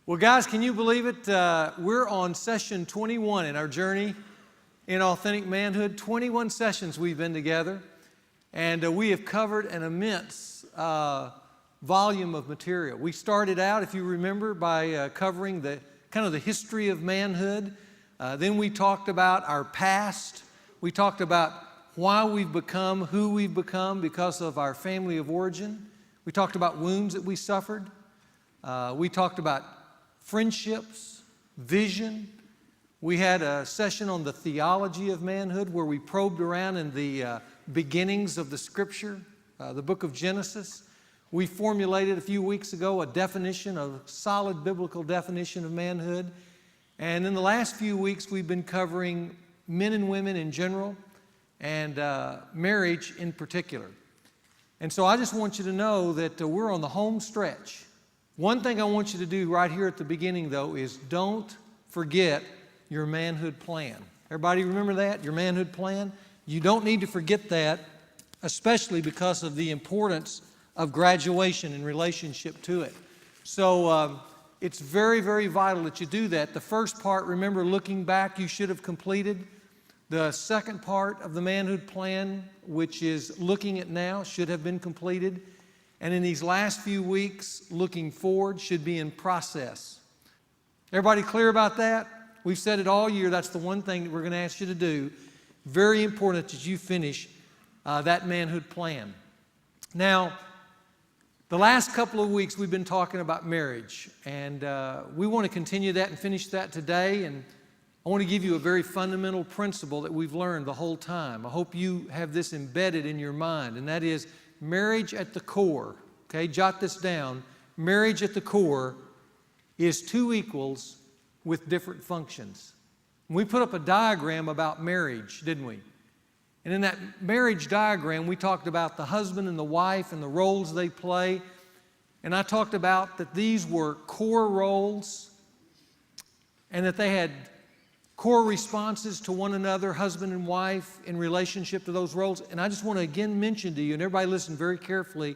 Well, guys, can you believe it? We're on session 21 in our journey in authentic manhood. 21 sessions we've been together, and we have covered an immense volume of material. We started out, if you remember, by covering the history of manhood. Then we talked about our past. We talked about why we've become who we've become because of our family of origin. We talked about wounds that we suffered. We talked about friendships, vision. We had a session on the theology of manhood where we probed around in the beginnings of the Scripture, the book of Genesis. We formulated a few weeks ago a definition, a solid biblical definition of manhood. And in the last few weeks, we've been covering men and women in general and marriage in particular. And so I just want you to know that we're on the home stretch. One thing I want you to do right here at the beginning, though, is don't forget your manhood plan. Everybody remember that, your manhood plan? You don't need to forget that, especially because of the importance of graduation in relationship to it. So it's very, very vital that you do that. The first part, remember, looking back, you should have completed. The second part of the manhood plan, which is looking at now, should have been completed. And in these last few weeks, looking forward, should be in process. Everybody clear about that? We've said it all year. That's the one thing that we're going to ask you to do. Very important that you finish that manhood plan. Now, the last couple of weeks we've been talking about marriage. And we want to continue that and finish that today. And I want to give you a very fundamental principle that we've learned the whole time. I hope you have this embedded in your mind. And that is, marriage at the core, okay, jot this down. Marriage at the core is two equals with different functions. We put up a diagram about marriage, didn't we? And in that marriage diagram, we talked about the husband and the wife and the roles they play. And I talked about that these were core roles and that they had core responses to one another, husband and wife, in relationship to those roles. And I just want to again mention to you, and everybody listen very carefully,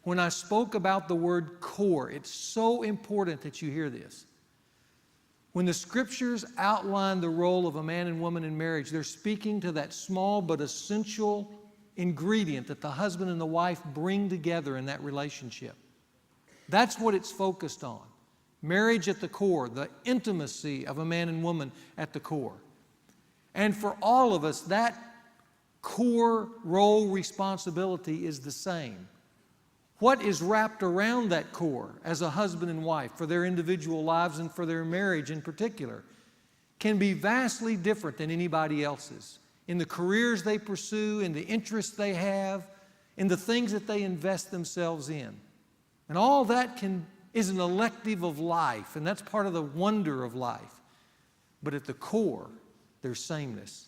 when I spoke about the word core, it's so important that you hear this. When the Scriptures outline the role of a man and woman in marriage, they're speaking to that small but essential ingredient that the husband and the wife bring together in that relationship. That's what it's focused on. Marriage at the core, the intimacy of a man and woman at the core. And for all of us, that core role responsibility is the same. What is wrapped around that core as a husband and wife for their individual lives and for their marriage in particular can be vastly different than anybody else's. In the careers they pursue, in the interests they have, in the things that they invest themselves in. And all that is an elective of life, and that's part of the wonder of life. But at the core, there's sameness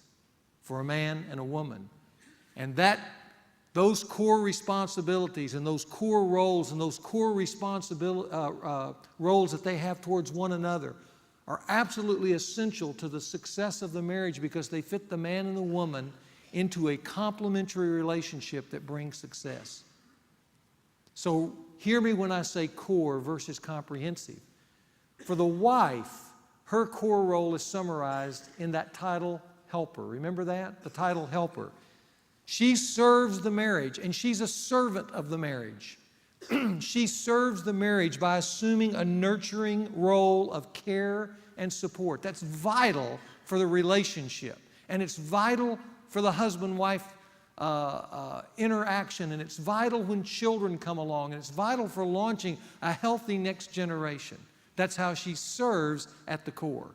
for a man and a woman. And those core responsibilities and those core roles and those core roles that they have towards one another are absolutely essential to the success of the marriage because they fit the man and the woman into a complementary relationship that brings success. So hear me when I say core versus comprehensive. For the wife, her core role is summarized in that title, helper. Remember that? The title, helper. She serves the marriage, and she's a servant of the marriage. She serves the marriage by assuming a nurturing role of care and support. That's vital for the relationship, and it's vital for the husband-wife interaction, and it's vital when children come along, and it's vital for launching a healthy next generation. That's how she serves at the core.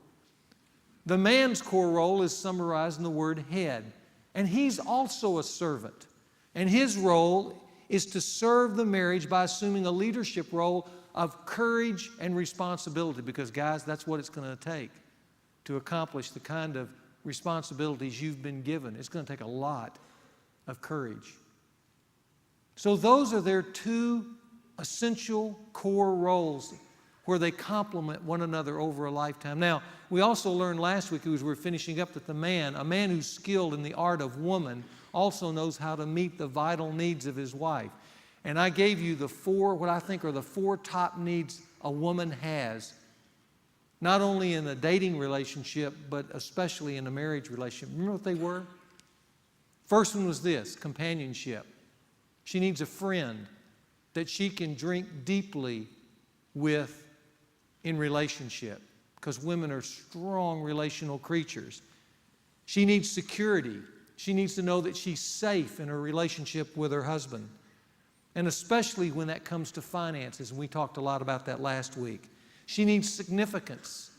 The man's core role is summarized in the word head, and he's also a servant, and his role is to serve the marriage by assuming a leadership role of courage and responsibility, because guys, that's what it's going to take to accomplish the kind of responsibilities you've been given. It's going to take a lot of courage. So those are their two essential core roles where they complement one another over a lifetime. Now, we also learned last week as we were finishing up that a man who's skilled in the art of woman also knows how to meet the vital needs of his wife. And I gave you what I think are the four top needs a woman has not only in a dating relationship, but especially in a marriage relationship. Remember what they were? First one was this: companionship. She needs a friend that she can drink deeply with in relationship, because women are strong relational creatures. She needs security. She needs to know that she's safe in her relationship with her husband. And especially when that comes to finances, and we talked a lot about that last week. She needs significance.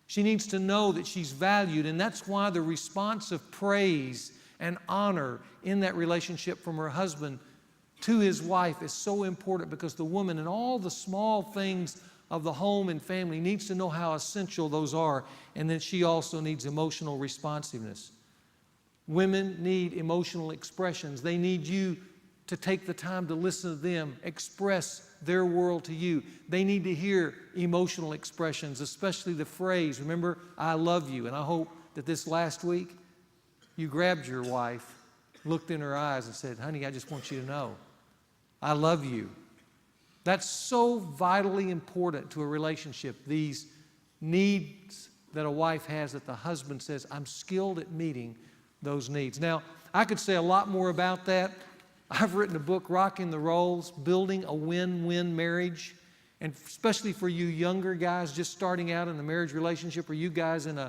She needs to know that she's valued, and that's why the response of praise and honor in that relationship from her husband to his wife is so important, because the woman in all the small things of the home and family needs to know how essential those are, and then she also needs emotional responsiveness. Women need emotional expressions. They need you to take the time to listen to them, express their world to you. They need to hear emotional expressions, especially the phrase, remember, I love you. And I hope that this last week you grabbed your wife, looked in her eyes and said, honey, I just want you to know, I love you. That's so vitally important to a relationship, these needs that a wife has, that the husband says, I'm skilled at meeting those needs. Now, I could say a lot more about that. I've written a book, Rocking the Roles, Building a Win-Win Marriage. And especially for you younger guys just starting out in a marriage relationship, or you guys in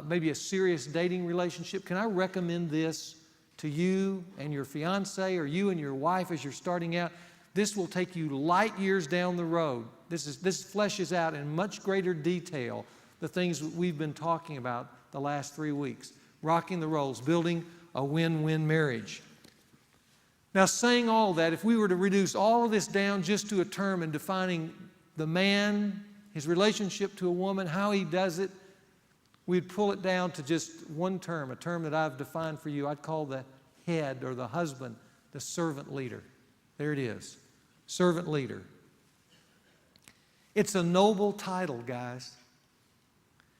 maybe a serious dating relationship, can I recommend this to you and your fiance, or you and your wife as you're starting out? This will take you light years down the road. This fleshes out in much greater detail the things that we've been talking about the last 3 weeks. Rocking the Roles, Building a Win-Win Marriage. Now, saying all that, if we were to reduce all of this down just to a term and defining the man, his relationship to a woman, how he does it, we'd pull it down to just one term, a term that I've defined for you. I'd call the head, or the husband, the servant leader. There it is, servant leader. It's a noble title, guys.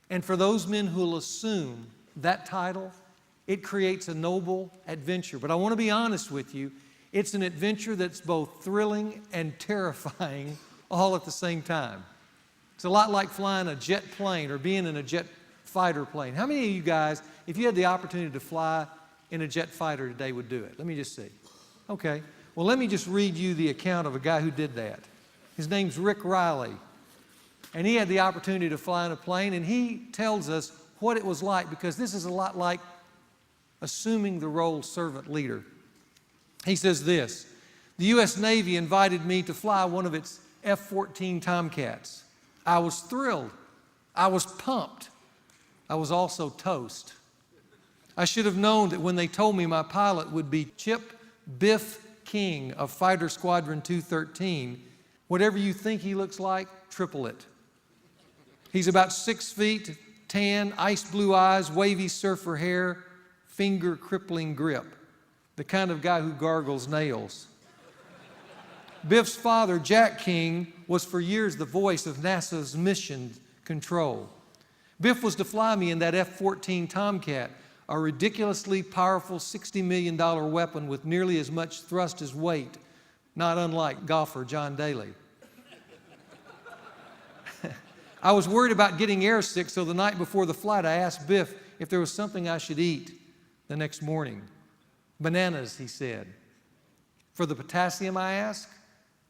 And for those men who will assume that title, it creates a noble adventure. But I want to be honest with you, it's an adventure that's both thrilling and terrifying all at the same time. It's a lot like flying a jet plane or being in a jet fighter plane. How many of you guys, if you had the opportunity to fly in a jet fighter today, would do it? Let me just see. Okay. Well, let me just read you the account of a guy who did that. His name's Rick Riley. And he had the opportunity to fly in a plane, and he tells us what it was like, because this is a lot like assuming the role servant leader. He says this: the U.S. Navy invited me to fly one of its F-14 Tomcats. I was thrilled. I was pumped. I was also toast. I should have known that when they told me my pilot would be Chip Biff King of Fighter Squadron 213, whatever you think he looks like, triple it. He's about 6 feet, tan, ice blue eyes, wavy surfer hair, finger crippling grip, the kind of guy who gargles nails. Biff's father, Jack King, was for years the voice of NASA's mission control. Biff was to fly me in that F-14 Tomcat, a ridiculously powerful $60 million weapon with nearly as much thrust as weight, not unlike golfer John Daly. I was worried about getting airsick, so the night before the flight, I asked Biff if there was something I should eat the next morning. Bananas, he said. For the potassium, I asked.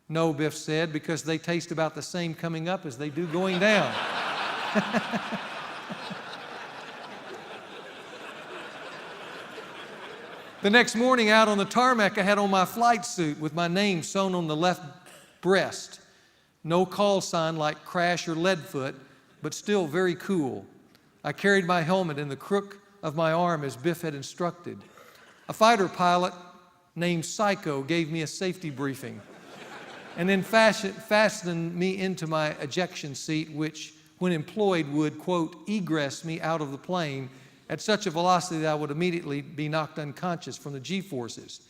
No, Biff said, because they taste about the same coming up as they do going down. The next morning out on the tarmac, I had on my flight suit with my name sewn on the left breast. No call sign like Crash or Leadfoot, but still very cool. I carried my helmet in the crook of my arm as Biff had instructed. A fighter pilot named Psycho gave me a safety briefing and then fastened me into my ejection seat, which, when employed, would, quote, egress me out of the plane at such a velocity that I would immediately be knocked unconscious from the G-forces.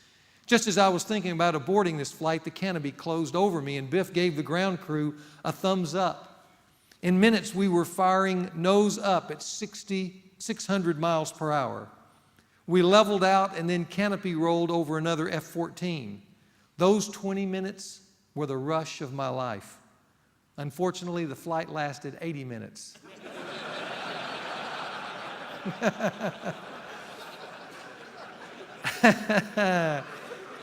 Just as I was thinking about aborting this flight, the canopy closed over me, and Biff gave the ground crew a thumbs up. In minutes, we were firing nose up at 600 miles per hour. We leveled out, and then canopy rolled over another F-14. Those 20 minutes were the rush of my life. Unfortunately, the flight lasted 80 minutes.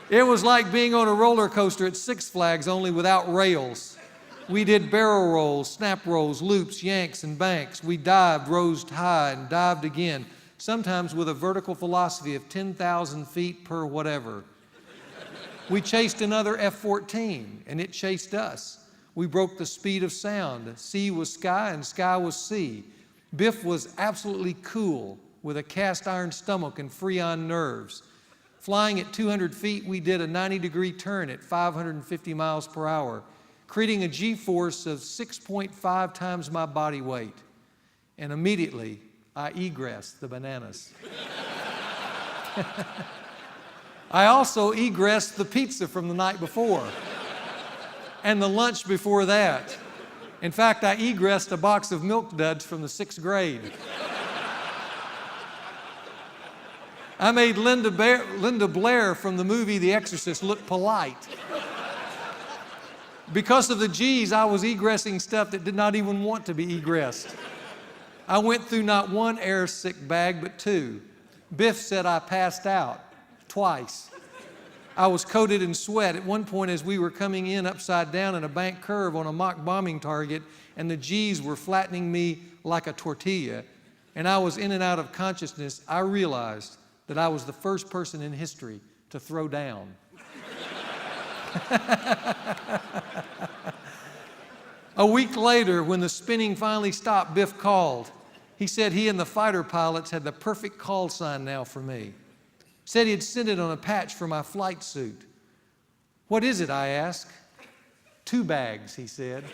It was like being on a roller coaster at Six Flags, only without rails. We did barrel rolls, snap rolls, loops, yanks, and banks. We dived, rose high, and dived again, sometimes with a vertical velocity of 10,000 feet per whatever. We chased another F-14, and it chased us. We broke the speed of sound. Sea was sky, and sky was sea. Biff was absolutely cool, with a cast iron stomach and Freon nerves. Flying at 200 feet, we did a 90-degree turn at 550 miles per hour, creating a G-force of 6.5 times my body weight. And immediately, I egressed the bananas. I also egressed the pizza from the night before and the lunch before that. In fact, I egressed a box of Milk Duds from the 6th grade. I made Linda Blair from the movie The Exorcist look polite. Because of the G's, I was egressing stuff that did not even want to be egressed. I went through not one air sick bag, but two. Biff said I passed out twice. I was coated in sweat at one point as we were coming in upside down in a bank curve on a mock bombing target, and the G's were flattening me like a tortilla, and I was in and out of consciousness. I realized that I was the first person in history to throw down. A week later, when the spinning finally stopped, Biff called. He said he and the fighter pilots had the perfect call sign now for me. Said he had sent it on a patch for my flight suit. What is it, I asked. 2 bags, he said.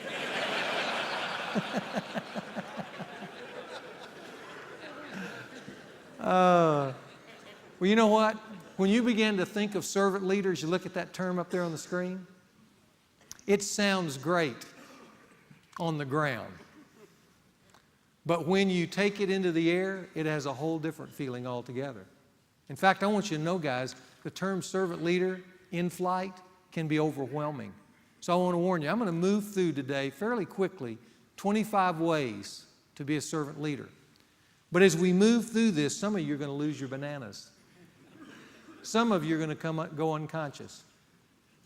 Well, you know what? When you begin to think of servant leaders, you look at that term up there on the screen, it sounds great on the ground. But when you take it into the air, it has a whole different feeling altogether. In fact, I want you to know, guys, the term servant leader in flight can be overwhelming. So I want to warn you, I'm going to move through today fairly quickly 25 ways to be a servant leader. But as we move through this, some of you are going to lose your bananas. Some of you are going to go unconscious.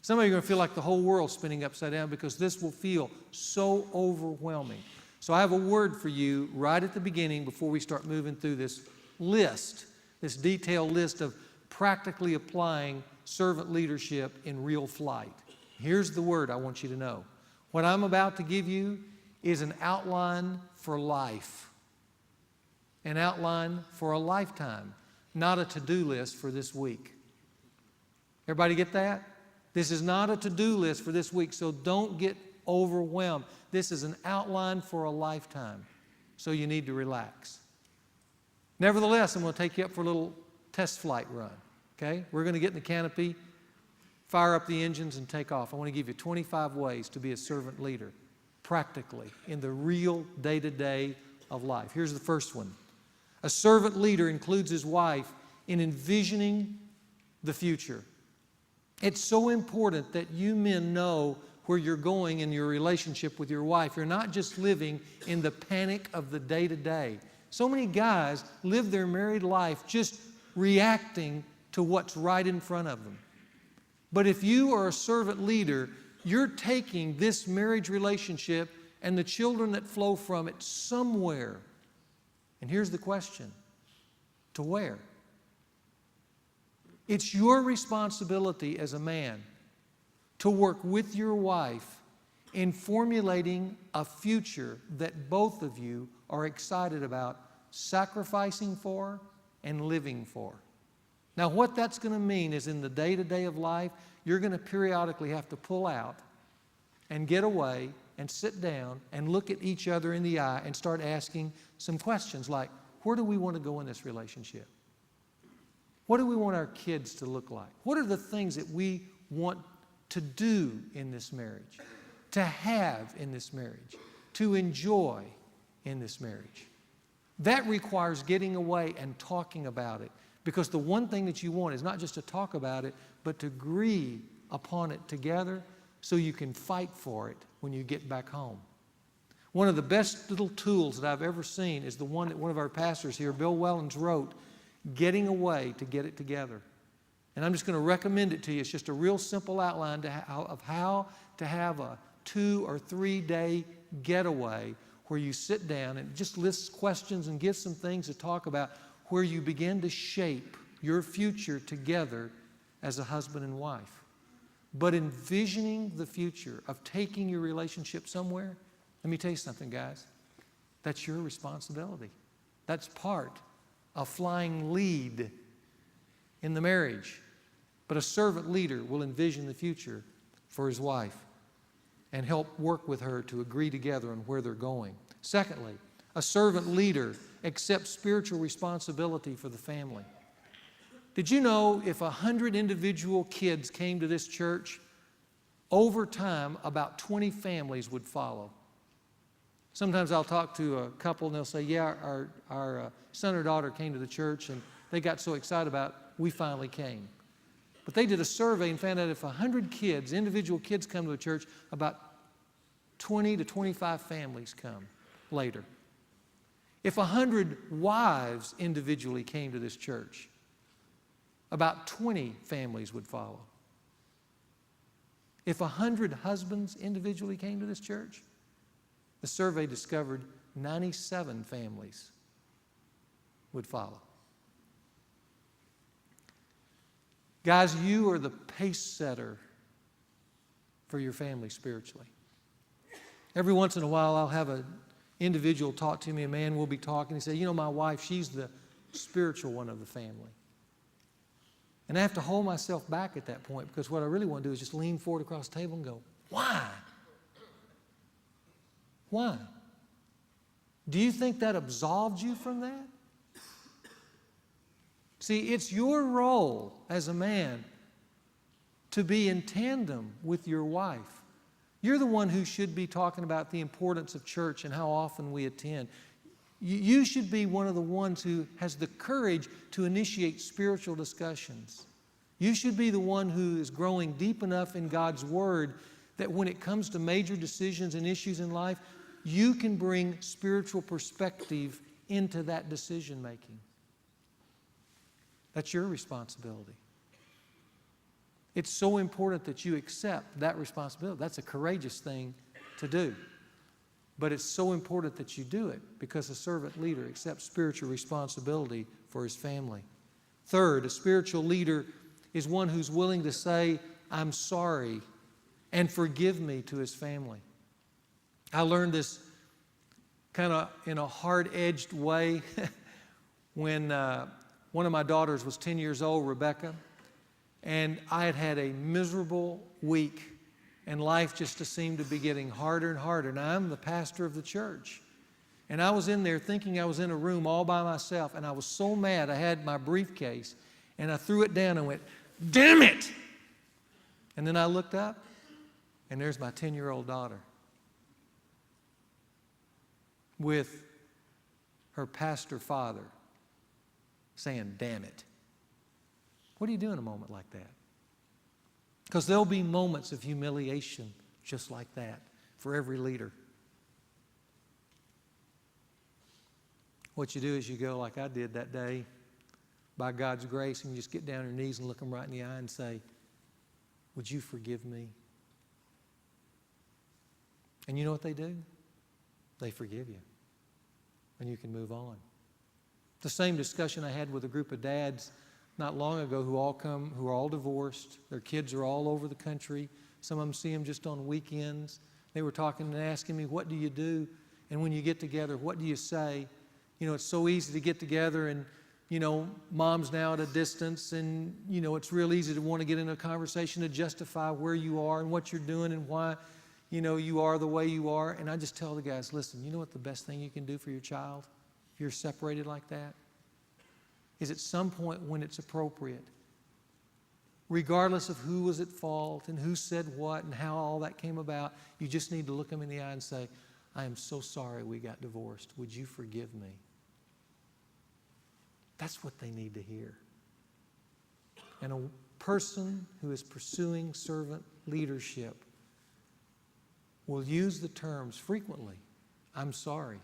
Some of you are going to feel like the whole world's spinning upside down because this will feel so overwhelming. So I have a word for you right at the beginning before we start moving through this list, this detailed list of practically applying servant leadership in real flight. Here's the word I want you to know. What I'm about to give you is an outline for life, an outline for a lifetime, not a to-do list for this week. Everybody get that? This is not a to-do list for this week, so don't get overwhelmed. This is an outline for a lifetime, so you need to relax. Nevertheless, I'm going to take you up for a little test flight run, okay? We're going to get in the canopy, fire up the engines, and take off. I want to give you 25 ways to be a servant leader, practically, in the real day-to-day of life. Here's the first one. A servant leader includes his wife in envisioning the future. It's so important that you men know where you're going in your relationship with your wife. You're not just living in the panic of the day-to-day. So many guys live their married life just reacting to what's right in front of them. But if you are a servant leader, you're taking this marriage relationship and the children that flow from it somewhere. And here's the question: to where? It's your responsibility as a man to work with your wife in formulating a future that both of you are excited about sacrificing for and living for. Now, what that's going to mean is in the day-to-day of life, you're going to periodically have to pull out and get away and sit down and look at each other in the eye and start asking some questions like, where do we want to go in this relationship? What do we want our kids to look like? What are the things that we want to do in this marriage, to have in this marriage, to enjoy in this marriage? That requires getting away and talking about it, because the one thing that you want is not just to talk about it, but to agree upon it together so you can fight for it when you get back home. One of the best little tools that I've ever seen is the one that one of our pastors here, Bill Wellens, wrote, Getting Away to Get It Together. And I'm just going to recommend it to you. It's just a real simple outline of how to have a 2 or 3 day getaway where you sit down and it just lists questions and gives some things to talk about where you begin to shape your future together as a husband and wife. But envisioning the future of taking your relationship somewhere, let me tell you something, guys. That's your responsibility. That's part of flying lead in the marriage. But a servant leader will envision the future for his wife and help work with her to agree together on where they're going. Secondly, a servant leader accepts spiritual responsibility for the family. Did you know if 100 individual kids came to this church, over time about 20 families would follow? Sometimes I'll talk to a couple and they'll say, yeah, our son or daughter came to the church and they got so excited about it, we finally came. But they did a survey and found out if 100 kids, individual kids come to a church, about 20 to 25 families come later. If 100 wives individually came to this church, about 20 families would follow. If 100 husbands individually came to this church, the survey discovered 97 families would follow. Guys, you are the pace setter for your family spiritually. Every once in a while, I'll have an individual talk to me, a man will be talking, and say, you know, my wife, she's the spiritual one of the family. And I have to hold myself back at that point because what I really want to do is just lean forward across the table and go, why? Why? Do you think that absolved you from that? See, it's your role as a man to be in tandem with your wife. You're the one who should be talking about the importance of church and how often we attend. You should be one of the ones who has the courage to initiate spiritual discussions. You should be the one who is growing deep enough in God's Word that when it comes to major decisions and issues in life, you can bring spiritual perspective into that decision making. That's your responsibility. It's so important that you accept that responsibility. That's a courageous thing to do. But it's so important that you do it because a servant leader accepts spiritual responsibility for his family. Third, a spiritual leader is one who's willing to say, I'm sorry, and forgive me to his family. I learned this kind of in a hard-edged way when one of my daughters was 10 years old, Rebecca, and I had had a miserable week, and life just seemed to be getting harder and harder. Now, I'm the pastor of the church, and I was in there thinking I was in a room all by myself, and I was so mad I had my briefcase, and I threw it down and went, damn it! And then I looked up, and there's my 10-year-old daughter with her pastor father saying, damn it. What do you do in a moment like that? Because there'll be moments of humiliation just like that for every leader. What you do is you go like I did that day, by God's grace, and you just get down on your knees and look them right in the eye and say, would you forgive me? And you know what they do? They forgive you. And you can move on. The same discussion I had with a group of dads not long ago who are all divorced. Their kids are all over the country. Some of them see them just on weekends. They were talking and asking me, what do you do? And when you get together, what do you say? You know, it's so easy to get together and, you know, mom's now at a distance and, you know, it's real easy to want to get into a conversation to justify where you are and what you're doing and why, you know, you are the way you are. And I just tell the guys, listen, you know what the best thing you can do for your child if you're separated like that? Is at some point when it's appropriate, regardless of who was at fault and who said what and how all that came about, you just need to look them in the eye and say, I am so sorry we got divorced. Would you forgive me? That's what they need to hear. And a person who is pursuing servant leadership will use the terms frequently, I'm sorry.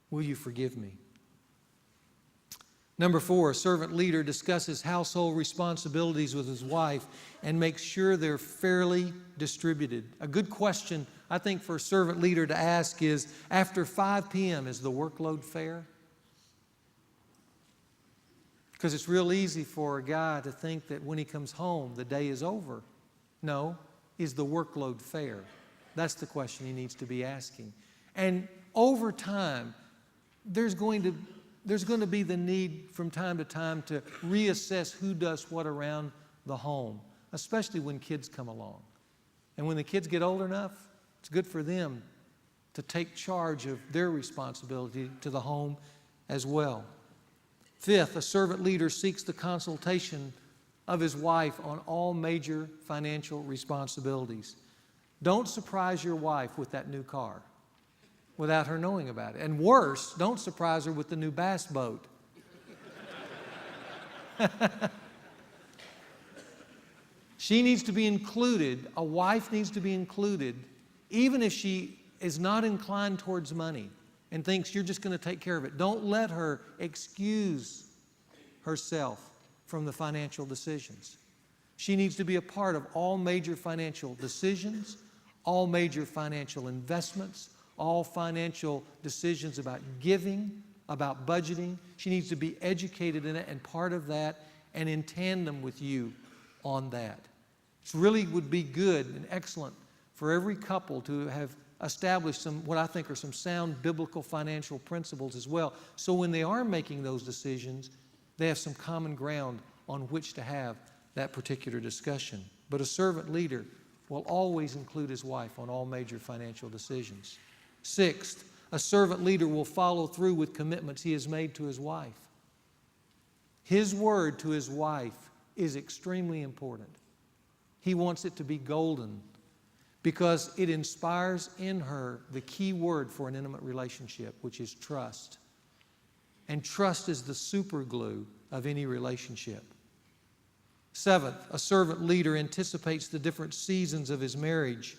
Will you forgive me? Number 4, a servant leader discusses household responsibilities with his wife and makes sure they're fairly distributed. A good question, I think, for a servant leader to ask is, after 5 p.m., is the workload fair? Because it's real easy for a guy to think that when he comes home, the day is over. No, is the workload fair? That's the question he needs to be asking. And over time, there's going to be the need from time to time to reassess who does what around the home, especially when kids come along. And when the kids get old enough, it's good for them to take charge of their responsibility to the home as well. 5th, a servant leader seeks the consultation of his wife on all major financial responsibilities. Don't surprise your wife with that new car without her knowing about it. And worse, don't surprise her with the new bass boat. She needs to be included, a wife needs to be included, even if she is not inclined towards money and thinks you're just going to take care of it. Don't let her excuse herself from the financial decisions. She needs to be a part of all major financial decisions, all major financial investments, all financial decisions about giving, about budgeting. She needs to be educated in it and part of that and in tandem with you on that. It really would be good and excellent for every couple to have established some, what I think are some sound biblical financial principles as well. So when they are making those decisions, they have some common ground on which to have that particular discussion. But a servant leader will always include his wife on all major financial decisions. 6th, a servant leader will follow through with commitments he has made to his wife. His word to his wife is extremely important. He wants it to be golden because it inspires in her the key word for an intimate relationship, which is trust. And trust is the super glue of any relationship. 7th, a servant leader anticipates the different seasons of his marriage.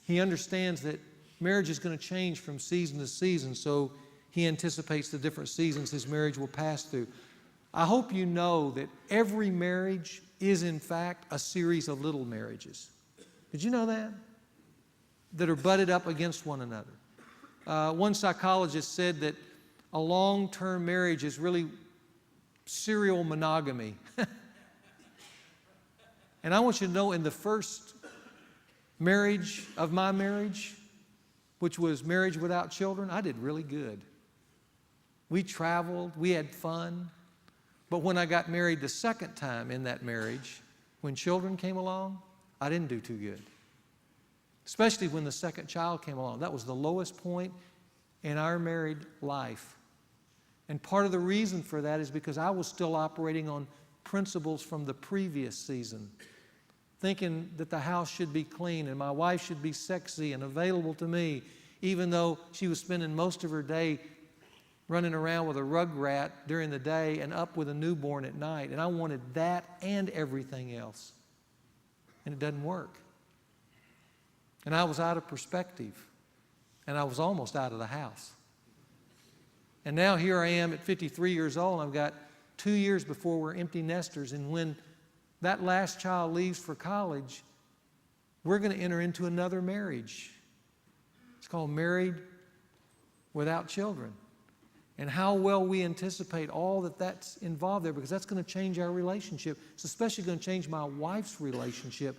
He understands that marriage is going to change from season to season, so he anticipates the different seasons his marriage will pass through. I hope you know that every marriage is, in fact, a series of little marriages. Did you know that? That are butted up against one another. One psychologist said that a long-term marriage is really serial monogamy. And I want you to know, in the first marriage of my marriage, which was marriage without children, I did really good. We traveled, we had fun. But when I got married the second time in that marriage, when children came along, I didn't do too good. Especially when the second child came along. That was the lowest point in our married life. And part of the reason for that is because I was still operating on principles from the previous season, thinking that the house should be clean and my wife should be sexy and available to me, even though she was spending most of her day running around with a rug rat during the day and up with a newborn at night. And I wanted that and everything else. And it doesn't work. And I was out of perspective. And I was almost out of the house. And now here I am at 53 years old. I've got 2 years before we're empty nesters. And when that last child leaves for college, we're going to enter into another marriage. It's called married without children. And how well we anticipate all that's involved there, because that's going to change our relationship. It's especially going to change my wife's relationship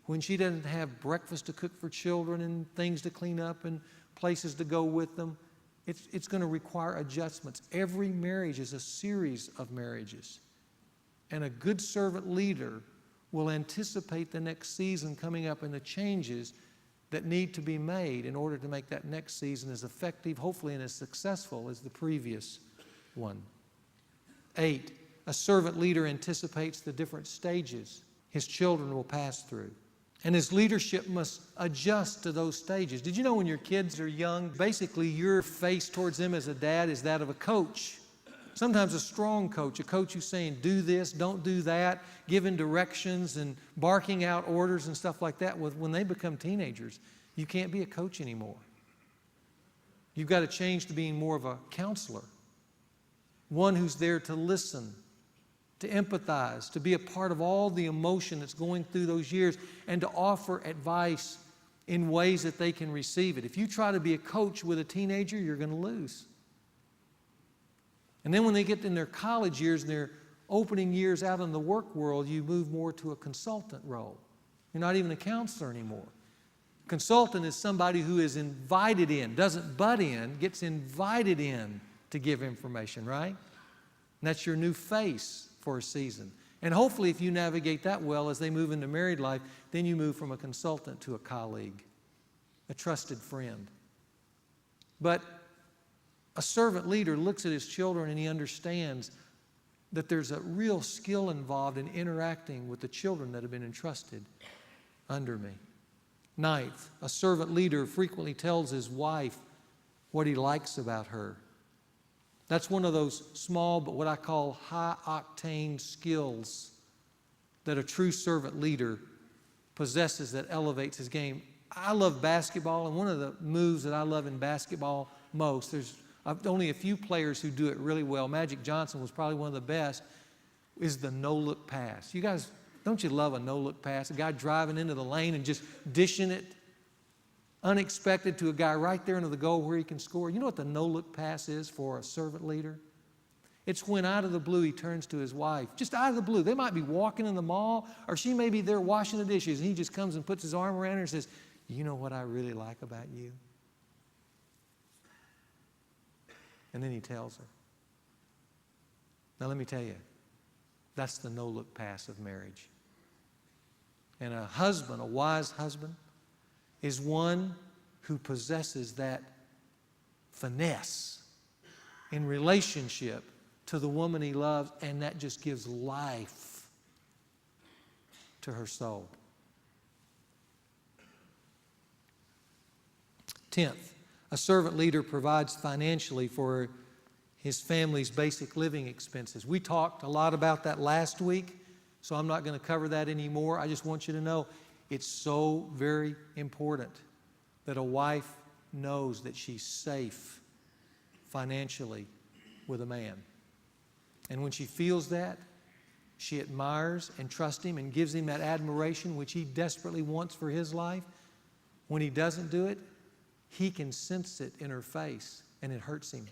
when she doesn't have breakfast to cook for children and things to clean up and places to go with them. It's going to require adjustments. Every marriage is a series of marriages. And a good servant leader will anticipate the next season coming up and the changes that need to be made in order to make that next season as effective, hopefully, and as successful as the previous one. 8, a servant leader anticipates the different stages his children will pass through. And his leadership must adjust to those stages. Did you know when your kids are young, basically your face towards them as a dad is that of a coach? Sometimes a strong coach, a coach who's saying, do this, don't do that, giving directions and barking out orders and stuff like that. When they become teenagers, You can't be a coach anymore. You've got to change to being more of a counselor, one who's there to listen, to empathize, to be a part of all the emotion that's going through those years, and to offer advice in ways that they can receive it. If you try to be a coach with a teenager, you're going to lose. And then when they get in their college years and their opening years out in the work world, you move more to a consultant role. You're not even a counselor anymore. Consultant is somebody who is invited in, doesn't butt in, gets invited in to give information, right? And that's your new face for a season. And hopefully if you navigate that well as they move into married life, then you move from a consultant to a colleague, a trusted friend. But a servant leader looks at his children and he understands that there's a real skill involved in interacting with the children that have been entrusted under me. Ninth, a servant leader frequently tells his wife what he likes about her. That's one of those small but what I call high-octane skills that a true servant leader possesses that elevates his game. I love basketball, and one of the moves that I love in basketball most, there's only a few players who do it really well. Magic Johnson was probably one of the best, is the no-look pass. You guys, don't you love a no-look pass? A guy driving into the lane and just dishing it unexpected to a guy right there into the goal where he can score. You know what the no-look pass is for a servant leader? It's when out of the blue he turns to his wife. Just out of the blue. They might be walking in the mall, or she may be there washing the dishes, and he just comes and puts his arm around her and says, "You know what I really like about you?" And then he tells her. Now let me tell you, that's the no-look pass of marriage. And a husband, a wise husband, is one who possesses that finesse in relationship to the woman he loves, and that just gives life to her soul. 10th, a servant leader provides financially for his family's basic living expenses. We talked a lot about that last week, so I'm not going to cover that anymore. I just want you to know it's so very important that a wife knows that she's safe financially with a man. And when she feels that, she admires and trusts him and gives him that admiration which he desperately wants for his life. When he doesn't do it, he can sense it in her face, and it hurts him.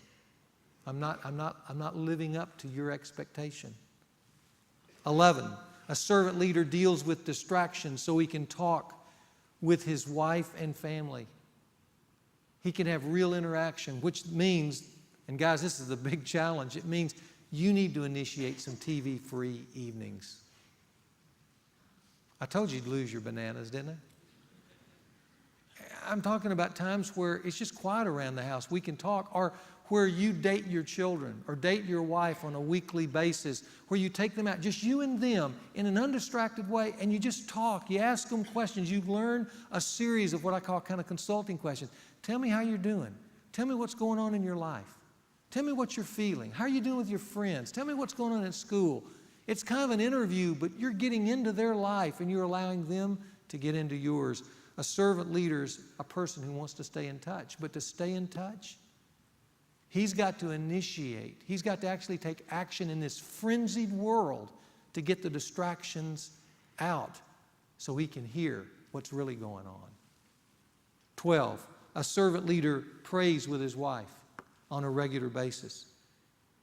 I'm not living up to your expectation. 11, a servant leader deals with distractions so he can talk with his wife and family. He can have real interaction, which means, and guys, this is the big challenge, it means you need to initiate some TV-free evenings. I told you you'd lose your bananas, didn't I? I'm talking about times where it's just quiet around the house. We can talk, or where you date your children or date your wife on a weekly basis, where you take them out, just you and them in an undistracted way, and you just talk. You ask them questions. You learn a series of what I call kind of consulting questions. Tell me how you're doing. Tell me what's going on in your life. Tell me what you're feeling. How are you doing with your friends? Tell me what's going on at school. It's kind of an interview, but you're getting into their life and you're allowing them to get into yours. A servant leader is a person who wants to stay in touch, but to stay in touch, he's got to initiate. He's got to actually take action in this frenzied world to get the distractions out so he can hear what's really going on. 12, a servant leader prays with his wife on a regular basis.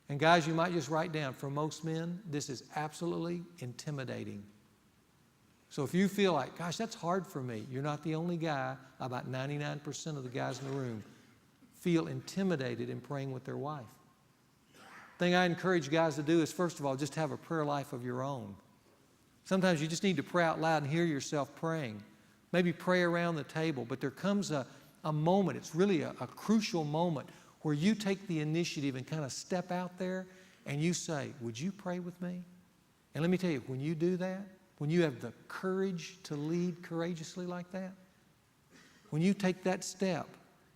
And guys, you might just write down, for most men, this is absolutely intimidating. So if you feel like, gosh, that's hard for me, you're not the only guy. About 99% of the guys in the room feel intimidated in praying with their wife. The thing I encourage guys to do is, first of all, just have a prayer life of your own. Sometimes you just need to pray out loud and hear yourself praying. Maybe pray around the table, but there comes a moment, it's really a crucial moment, where you take the initiative and kind of step out there and you say, would you pray with me? And let me tell you, when you do that, when you have the courage to lead courageously like that, when you take that step,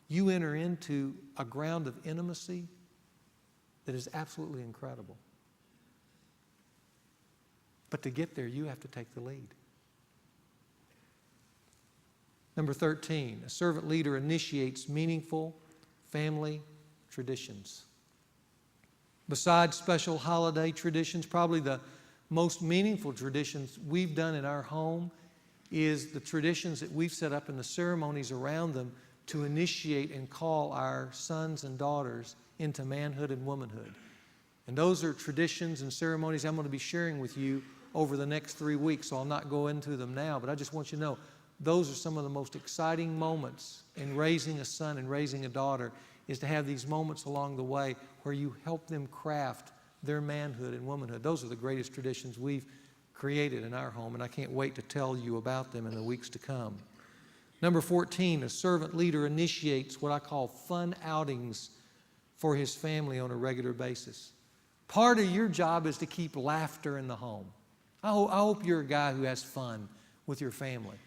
you enter into a ground of intimacy that is absolutely incredible. But to get there, you have to take the lead. Number 13, a servant leader initiates meaningful family traditions. Besides special holiday traditions, probably the most meaningful traditions we've done in our home is the traditions that we've set up and the ceremonies around them to initiate and call our sons and daughters into manhood and womanhood. And those are traditions and ceremonies I'm going to be sharing with you over the next 3 weeks, so I'll not go into them now, but I just want you to know those are some of the most exciting moments in raising a son and raising a daughter, is to have these moments along the way where you help them craft their manhood and womanhood. Those are the greatest traditions we've created in our home, and I can't wait to tell you about them in the weeks to come. Number 14, a servant leader initiates what I call fun outings for his family on a regular basis. Part of your job is to keep laughter in the home. I hope you're a guy who has fun with your family.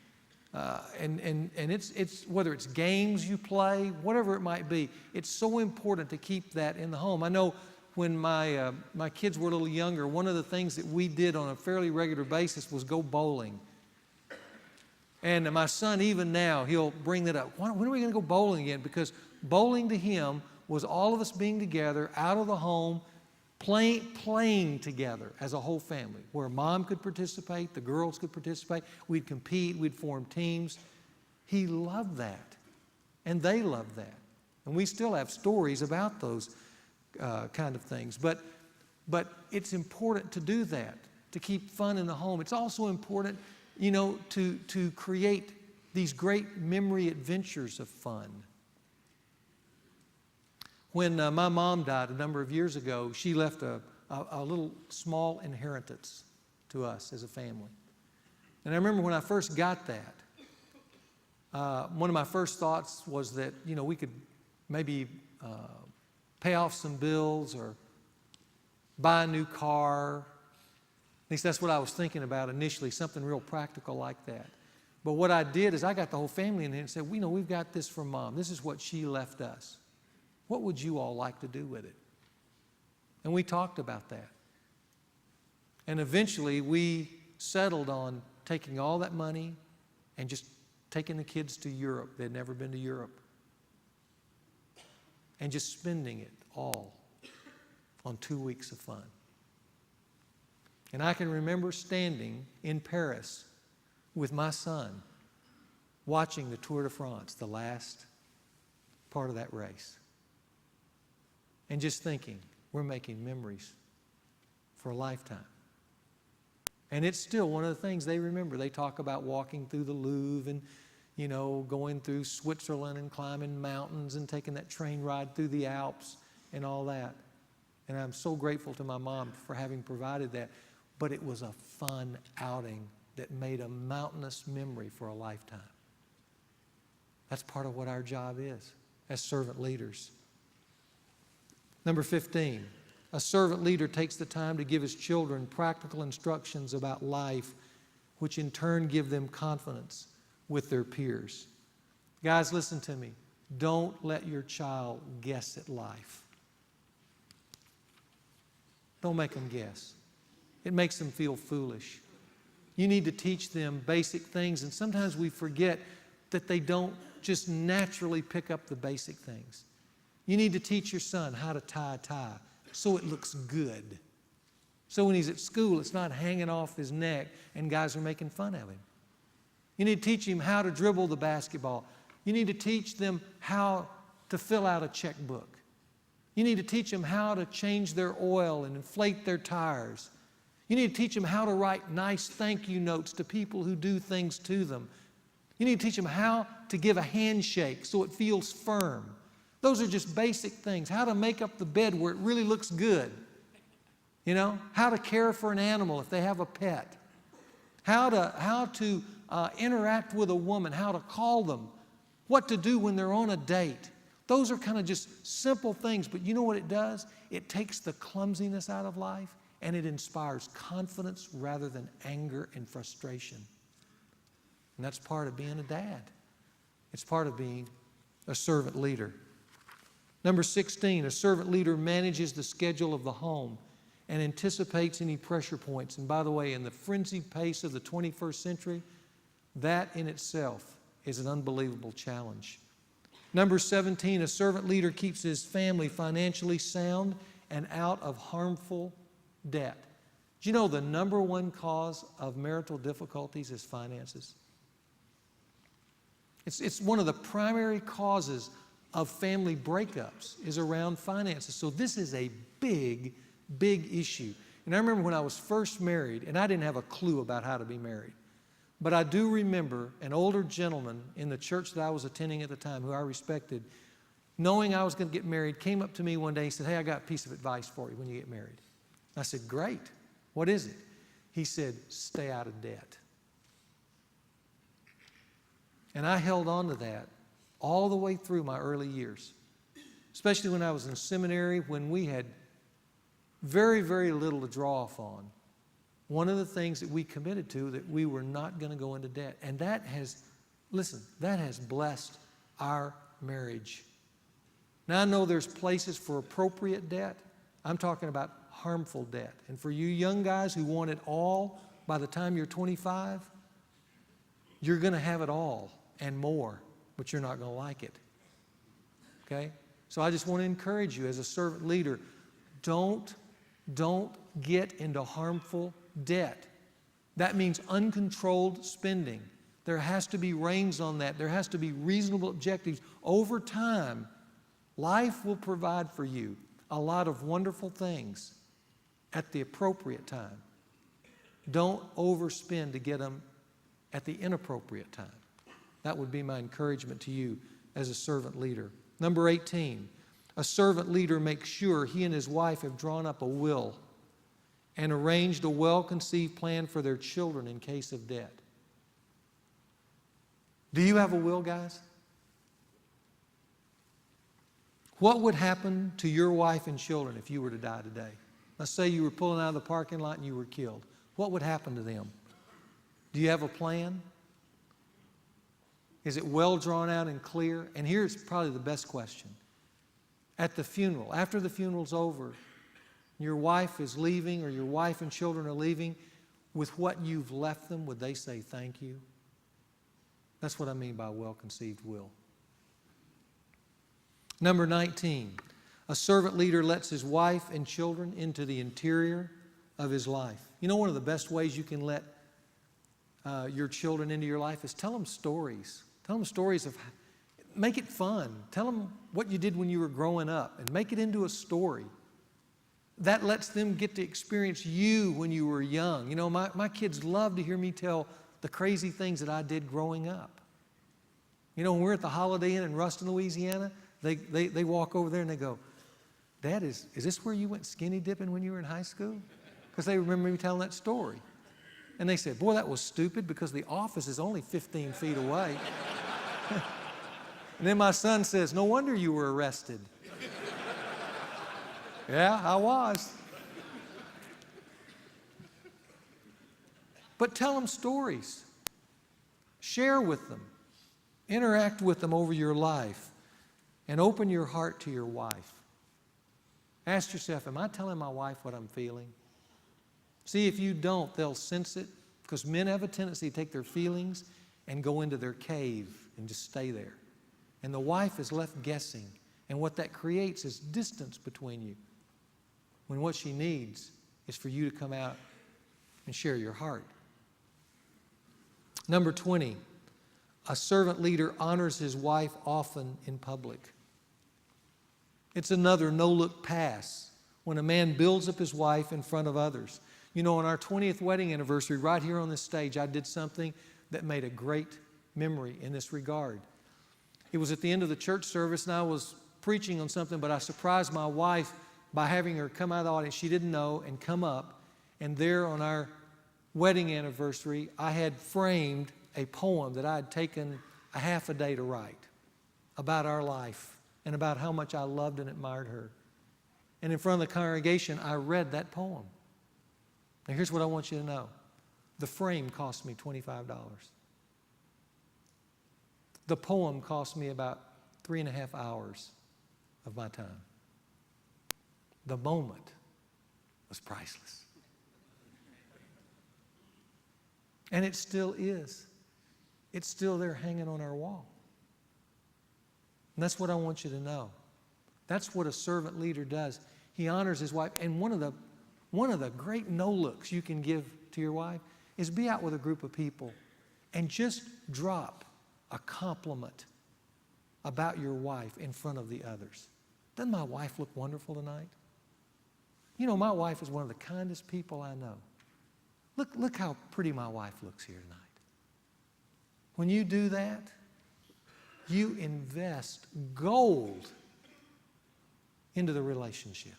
And it's whether it's games you play, whatever it might be, it's so important to keep that in the home. I know when my kids were a little younger, one of the things that we did on a fairly regular basis was go bowling. And my son, even now, he'll bring that up. When are we going to go bowling again? Because bowling to him was all of us being together, out of the home, playing together as a whole family, where mom could participate, the girls could participate, we'd compete, we'd form teams. He loved that, and they loved that. And we still have stories about those kind of things. But it's important to do that, to keep fun in the home. It's also important, to create these great memory adventures of fun. When my mom died a number of years ago, she left a little small inheritance to us as a family. And I remember when I first got that, one of my first thoughts was that, we could maybe pay off some bills or buy a new car. At least that's what I was thinking about initially, something real practical like that. But what I did is I got the whole family in here and said, we've got this from Mom. This is what she left us. What would you all like to do with it? And we talked about that. And eventually we settled on taking all that money and just taking the kids to Europe. They'd never been to Europe. And just spending it all on 2 weeks of fun. And I can remember standing in Paris with my son watching the Tour de France, the last part of that race. And just thinking, we're making memories for a lifetime. And it's still one of the things they remember. They talk about walking through the Louvre and, going through Switzerland and climbing mountains and taking that train ride through the Alps and all that. And I'm so grateful to my mom for having provided that. But it was a fun outing that made a mountainous memory for a lifetime. That's part of what our job is as servant leaders. Number 15, a servant leader takes the time to give his children practical instructions about life, which in turn give them confidence with their peers. Guys, listen to me. Don't let your child guess at life. Don't make them guess. It makes them feel foolish. You need to teach them basic things, and sometimes we forget that they don't just naturally pick up the basic things. You need to teach your son how to tie a tie so it looks good. So when he's at school, it's not hanging off his neck and guys are making fun of him. You need to teach him how to dribble the basketball. You need to teach them how to fill out a checkbook. You need to teach them how to change their oil and inflate their tires. You need to teach them how to write nice thank you notes to people who do things to them. You need to teach them how to give a handshake so it feels firm. Those are just basic things. How to make up the bed where it really looks good. How to care for an animal if they have a pet. How to interact with a woman, how to call them, what to do when they're on a date. Those are kind of just simple things, but you know what it does? It takes the clumsiness out of life and it inspires confidence rather than anger and frustration. And that's part of being a dad. It's part of being a servant leader. Number 16, a servant leader manages the schedule of the home and anticipates any pressure points. And by the way, in the frenzied pace of the 21st century, that in itself is an unbelievable challenge. Number 17, a servant leader keeps his family financially sound and out of harmful debt. Do you know the number one cause of marital difficulties is finances? It's one of the primary causes of family breakups is around finances. So this is a big, big issue. And I remember when I was first married, and I didn't have a clue about how to be married. But I do remember an older gentleman in the church that I was attending at the time, who I respected, knowing I was going to get married, came up to me one day and said, "Hey, I got a piece of advice for you when you get married." I said, "Great. What is it?" He said, "Stay out of debt." And I held on to that all the way through my early years, especially when I was in seminary, when we had very, very little to draw off on. One of the things that we committed to, that we were not going to go into debt. And that has, listen, that has blessed our marriage. Now, I know there's places for appropriate debt. I'm talking about harmful debt. And for you young guys who want it all by the time you're 25, you're going to have it all and more, but you're not going to like it. Okay? So I just want to encourage you as a servant leader, don't get into harmful debt. That means uncontrolled spending. There has to be reins on that. There has to be reasonable objectives. Over time, life will provide for you a lot of wonderful things at the appropriate time. Don't overspend to get them at the inappropriate time. That would be my encouragement to you as a servant leader. Number 18, a servant leader makes sure he and his wife have drawn up a will and arranged a well-conceived plan for their children in case of death. Do you have a will, guys? What would happen to your wife and children if you were to die today? Let's say you were pulling out of the parking lot and you were killed. What would happen to them? Do you have a plan? Is it well drawn out and clear? And here's probably the best question. At the funeral, after the funeral's over, your wife is leaving, or your wife and children are leaving, with what you've left them, would they say thank you? That's what I mean by a well-conceived will. Number 19, a servant leader lets his wife and children into the interior of his life. You know, one of the best ways you can let your children into your life is tell them stories. Tell them stories of, make it fun. Tell them what you did when you were growing up and make it into a story. That lets them get to experience you when you were young. You know, my kids love to hear me tell the crazy things that I did growing up. You know, when we're at the Holiday Inn in Ruston, Louisiana, they walk over there and they go, "Dad, is this where you went skinny dipping when you were in high school?" Because they remember me telling that story. And they said, "Boy, that was stupid because the office is only 15 feet away." And then my son says, "No wonder you were arrested." Yeah, I was. But tell them stories. Share with them. Interact with them over your life. And open your heart to your wife. Ask yourself, am I telling my wife what I'm feeling? See, if you don't, they'll sense it, because men have a tendency to take their feelings and go into their cave and just stay there. And the wife is left guessing. And what that creates is distance between you, when what she needs is for you to come out and share your heart. Number 20, a servant leader honors his wife often in public. It's another no-look pass when a man builds up his wife in front of others. You know, on our 20th wedding anniversary, right here on this stage, I did something that made a great memory in this regard. It was at the end of the church service, and I was preaching on something, but I surprised my wife by having her come out of the audience. She didn't know, and come up. And there on our wedding anniversary, I had framed a poem that I had taken a half a day to write about our life and about how much I loved and admired her. And in front of the congregation, I read that poem. Now, here's what I want you to know. The frame cost me $25. The poem cost me about 3.5 hours of my time. The moment was priceless. And it still is. it's still there hanging on our wall. And that's what I want you to know. That's what a servant leader does. He honors his wife. And one of the great no-looks you can give to your wife is be out with a group of people and just drop a compliment about your wife in front of the others. Doesn't my wife look wonderful tonight? You know, my wife is one of the kindest people I know. Look how pretty my wife looks here tonight. When you do that, you invest gold into the relationship.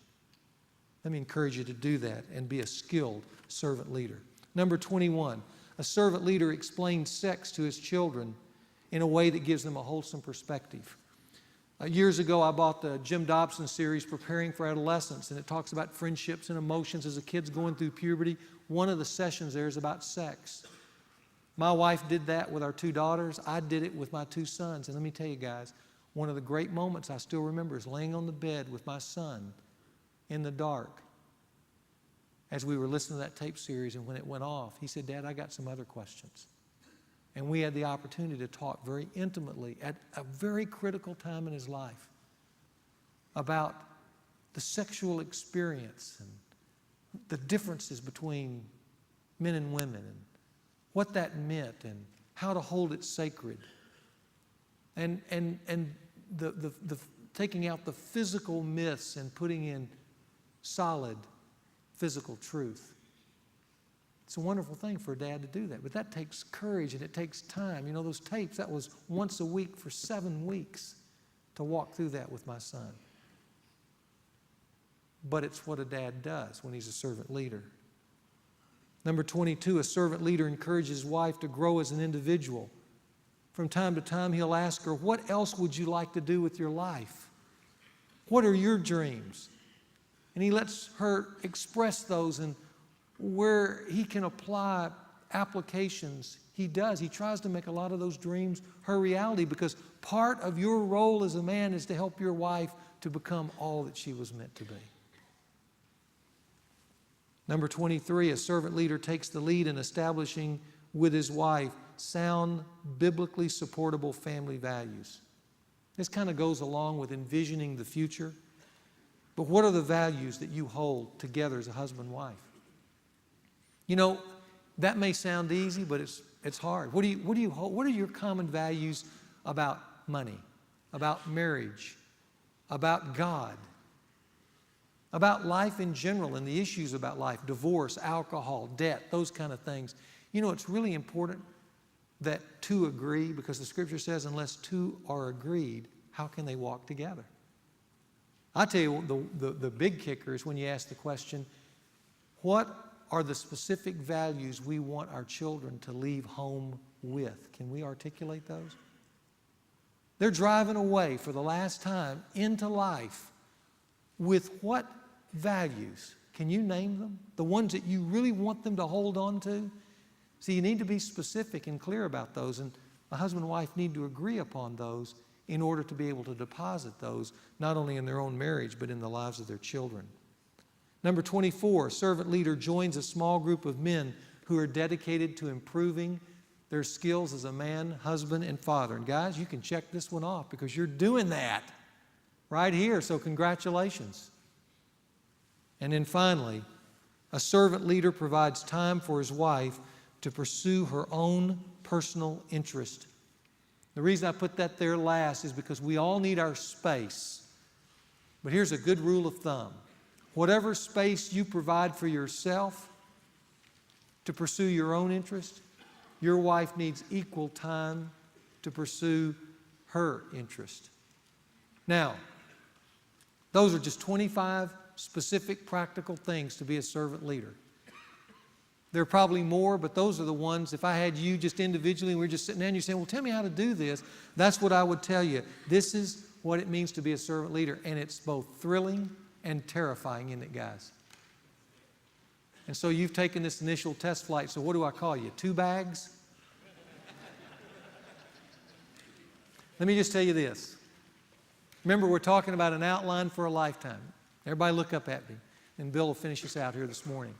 Let me encourage you to do that and be a skilled servant leader. Number 21, a servant leader explains sex to his children in a way that gives them a wholesome perspective. Years ago, I bought the Jim Dobson series, Preparing for Adolescence, and it talks about friendships and emotions as a kid's going through puberty. One of the sessions there is about sex. My wife did that with our 2 daughters. I did it with my 2 sons. And let me tell you guys, one of the great moments I still remember is laying on the bed with my son in the dark as we were listening to that tape series, and when it went off, he said, "Dad, I got some other questions." And we had the opportunity to talk very intimately at a very critical time in his life about the sexual experience and the differences between men and women and what that meant and how to hold it sacred. And the taking out the physical myths and putting in solid physical truth. It's a wonderful thing for a dad to do that, but that takes courage and it takes time. You know, those tapes, that was once a week for 7 weeks to walk through that with my son. But it's what a dad does when he's a servant leader. Number 22, a servant leader encourages his wife to grow as an individual. From time to time, he'll ask her, "What else would you like to do with your life? What are your dreams?" And he lets her express those, and where he can apply applications, he does. He tries to make a lot of those dreams her reality, because part of your role as a man is to help your wife to become all that she was meant to be. Number 23, a servant leader takes the lead in establishing with his wife sound, biblically supportable family values. This kind of goes along with envisioning the future. But what are the values that you hold together as a husband and wife? You know, that may sound easy, but it's hard. What are your common values about money, about marriage, about God, about life in general and the issues about life, divorce, alcohol, debt, those kind of things? You know, it's really important that 2 agree, because the Scripture says unless 2 are agreed, how can they walk together? I tell you, the big kicker is when you ask the question, what are the specific values we want our children to leave home with? Can we articulate those? They're driving away for the last time into life with what values? Can you name them? The ones that you really want them to hold on to? See, you need to be specific and clear about those, and a husband and wife need to agree upon those in order to be able to deposit those, not only in their own marriage, but in the lives of their children. Number 24, a servant leader joins a small group of men who are dedicated to improving their skills as a man, husband, and father. And guys, you can check this one off because you're doing that right here, so congratulations. And then finally, a servant leader provides time for his wife to pursue her own personal interest. The reason I put that there last is because we all need our space. But here's a good rule of thumb. Whatever space you provide for yourself to pursue your own interest, your wife needs equal time to pursue her interest. Now, those are just 25 specific practical things to be a servant leader. There are probably more, but those are the ones. If I had you just individually and we were just sitting there and you're saying, "Well, tell me how to do this," that's what I would tell you. This is what it means to be a servant leader, and it's both thrilling and terrifying, isn't it, guys? And so you've taken this initial test flight, so what do I call you? 2 bags? Let me just tell you this. Remember, we're talking about an outline for a lifetime. Everybody look up at me, and Bill will finish us out here this morning.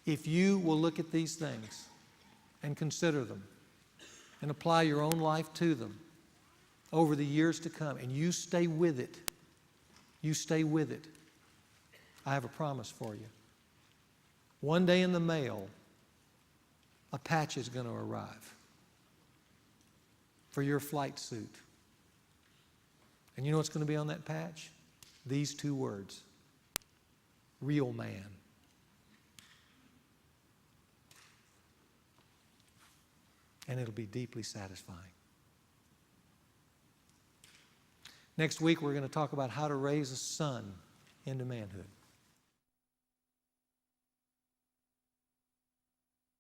If you will look at these things and consider them and apply your own life to them over the years to come, and you stay with it. You stay with it. I have a promise for you. One day in the mail, a patch is going to arrive for your flight suit. And you know what's going to be on that patch? These two words: real man. And it'll be deeply satisfying. Next week, we're going to talk about how to raise a son into manhood.